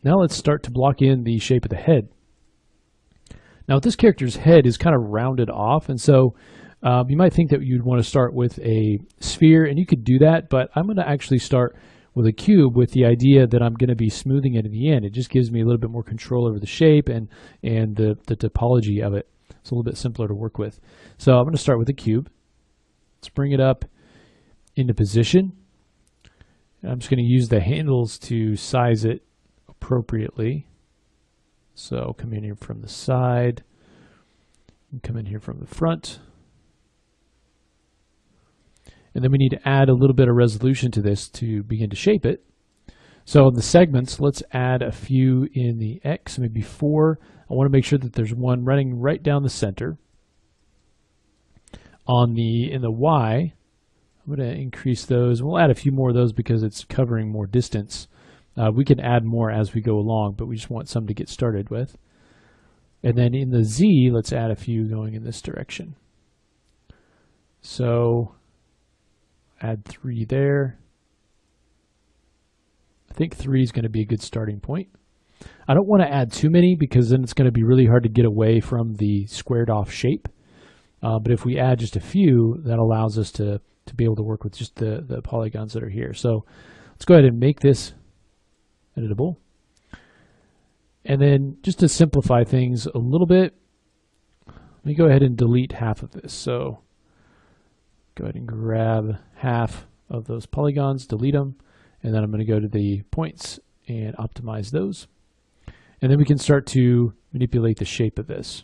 now let's start to block in the shape of the head. Now this character's head is kind of rounded off, and so you might think that you'd want to start with a sphere, and you could do that, but I'm going to actually start with a cube with the idea that I'm going to be smoothing it in the end. It just gives me a little bit more control over the shape and the topology of it. It's a little bit simpler to work with. So I'm going to start with a cube. Let's bring it up into position. And I'm just going to use the handles to size it appropriately. So come in here from the side, and come in here from the front. And then we need to add a little bit of resolution to this to begin to shape it. So in the segments, let's add a few in the X, maybe 4. I want to make sure that there's one running right down the center. In the Y, I'm going to increase those. We'll add a few more of those because it's covering more distance. We can add more as we go along, but we just want some to get started with. And then in the Z, let's add a few going in this direction. So add 3 there. I think 3 is going to be a good starting point. I don't want to add too many because then it's going to be really hard to get away from the squared off shape. But if we add just a few, that allows us to be able to work with just the polygons that are here. So let's go ahead and make this editable. And then just to simplify things a little bit, let me go ahead and delete half of this. So go ahead and grab half of those polygons, delete them, and then I'm going to go to the points and optimize those. And then we can start to manipulate the shape of this.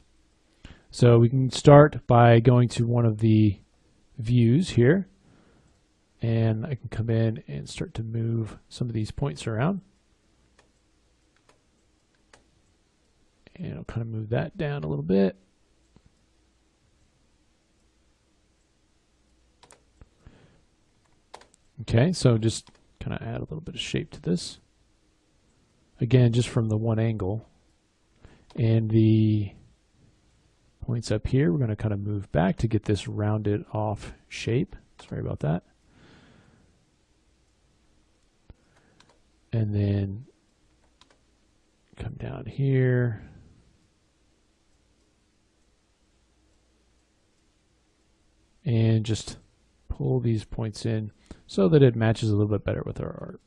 So we can start by going to one of the views here, and I can come in and start to move some of these points around. And I'll kind of move that down a little bit. Okay, so just kind of add a little bit of shape to this. Again, just from the one angle. And the points up here, we're going to kind of move back to get this rounded off shape. Sorry about that. And then come down here. And just pull these points in so that it matches a little bit better with our art.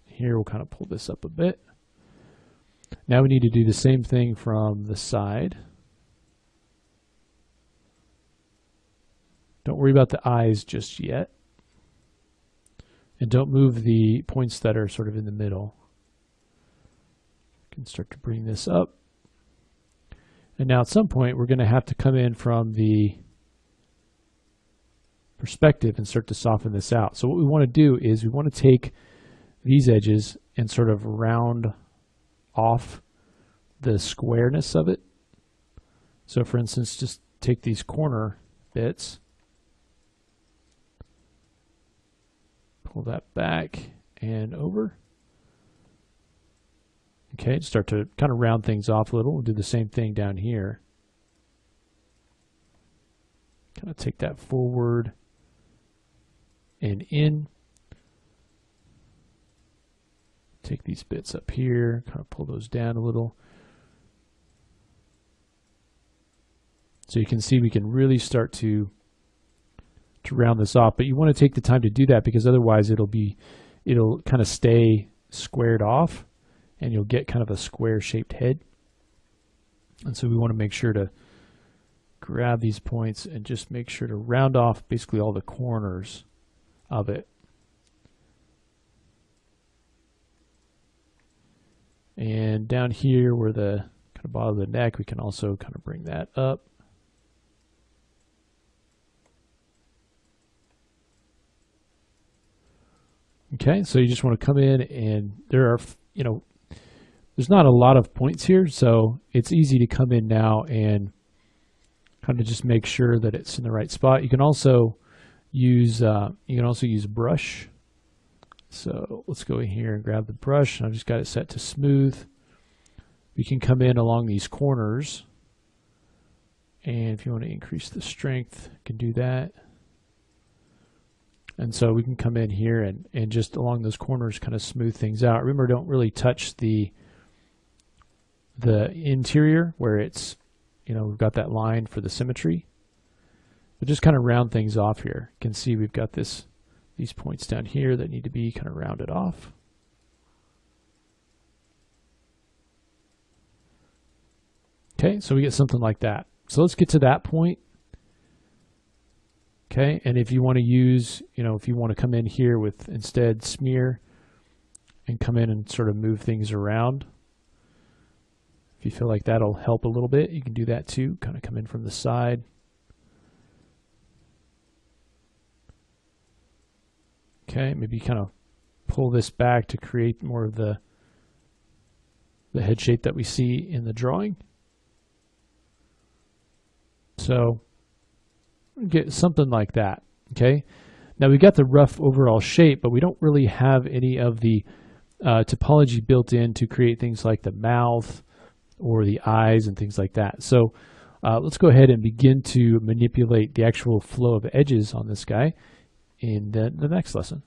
Here we'll kind of pull this up a bit. Now we need to do the same thing from the side. Don't worry about the eyes just yet. And don't move the points that are sort of in the middle. You can start to bring this up. And now at some point we're going to have to come in from the perspective and start to soften this out. So what we want to do is we want to take these edges and sort of round off the squareness of it. So for instance, just take these corner bits, pull that back and over. Okay, start to kind of round things off a little. We'll do the same thing down here. Kind of take that forward and in. Take these bits up here, kind of pull those down a little. So you can see we can really start to round this off, but you want to take the time to do that because otherwise it'll kind of stay squared off and you'll get kind of a square shaped head. And so we want to make sure to grab these points and just make sure to round off basically all the corners of it. And down here where the kind of bottom of the neck, we can also kind of bring that up. Okay, so you just want to come in and there are, there's not a lot of points here, so it's easy to come in now and kind of just make sure that it's in the right spot. You can also use brush. So let's go in here and grab the brush. I've just got it set to smooth. We can come in along these corners, and if you want to increase the strength, you can do that. And so we can come in here and just along those corners kind of smooth things out. Remember, don't really touch the interior where it's, you know, we've got that line for the symmetry. But just kind of round things off here. You can see we've got these points down here that need to be kind of rounded off. Okay, so we get something like that. So let's get to that point. Okay, and if you want to use, you know, if you want to come in here with instead smear and come in and sort of move things around, if you feel like that'll help a little bit, you can do that too. Kind of come in from the side. Okay, maybe kind of pull this back to create more of the head shape that we see in the drawing. So get something like that. Okay, now we got the rough overall shape, but we don't really have any of the topology built in to create things like the mouth or the eyes and things like that. So let's go ahead and begin to manipulate the actual flow of edges on this guy in the next lesson.